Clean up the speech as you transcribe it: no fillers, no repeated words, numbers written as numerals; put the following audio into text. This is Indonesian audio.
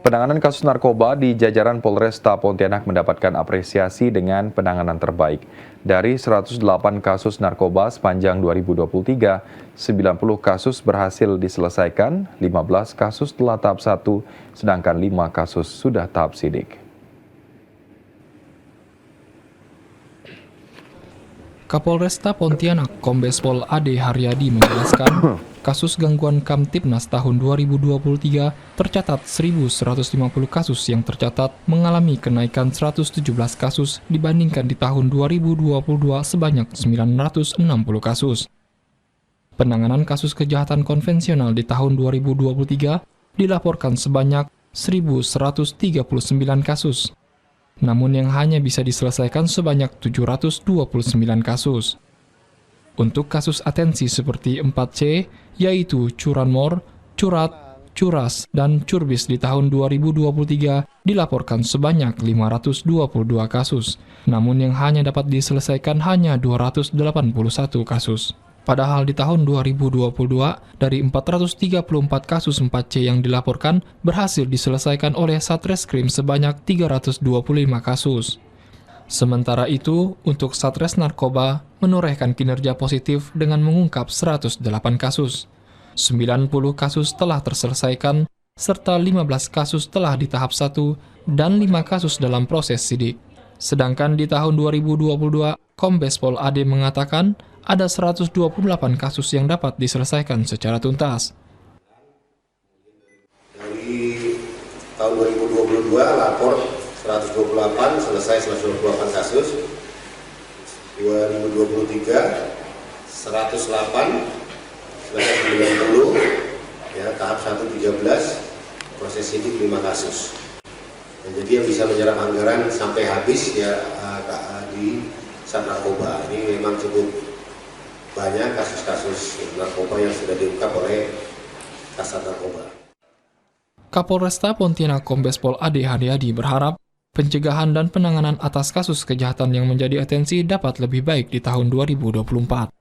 Penanganan kasus narkoba di jajaran Polresta Pontianak mendapatkan apresiasi dengan penanganan terbaik. Dari 108 kasus narkoba sepanjang 2023, 90 kasus berhasil diselesaikan, 15 kasus telah tahap 1, sedangkan 5 kasus sudah tahap sidik. Kapolresta Pontianak, Kombes Pol Ade Haryadi menjelaskan, kasus gangguan Kamtibnas tahun 2023 tercatat 1.150 kasus yang tercatat mengalami kenaikan 117 kasus dibandingkan di tahun 2022 sebanyak 960 kasus. Penanganan kasus kejahatan konvensional di tahun 2023 dilaporkan sebanyak 1.139 kasus. Namun yang hanya bisa diselesaikan sebanyak 729 kasus. Untuk kasus atensi seperti 4C, yaitu curanmor, curat, curas, dan curbis di tahun 2023 dilaporkan sebanyak 522 kasus, namun yang hanya dapat diselesaikan hanya 281 kasus. Padahal di tahun 2022, dari 434 kasus 4C yang dilaporkan, berhasil diselesaikan oleh Satreskrim sebanyak 325 kasus. Sementara itu, untuk Satres Narkoba menorehkan kinerja positif dengan mengungkap 108 kasus. 90 kasus telah terselesaikan, serta 15 kasus telah di tahap 1 dan 5 kasus dalam proses sidik. Sedangkan di tahun 2022, Kombes Pol Ade mengatakan ada 128 kasus yang dapat diselesaikan secara tuntas. Dari tahun 2022 lapor 128, selesai 128 kasus. 2023 108, selesai 90, ya, tahap 1 13, proses sidik 5 kasus. Dan jadi yang bisa menyerap anggaran sampai habis ya di Sat Narkoba. Ini memang cukup banyak kasus-kasus narkoba yang sudah diungkap oleh Kasat Narkoba. Kapolresta Pontianak Kombes Pol Ade Haryadi berharap pencegahan dan penanganan atas kasus kejahatan yang menjadi atensi dapat lebih baik di tahun 2024.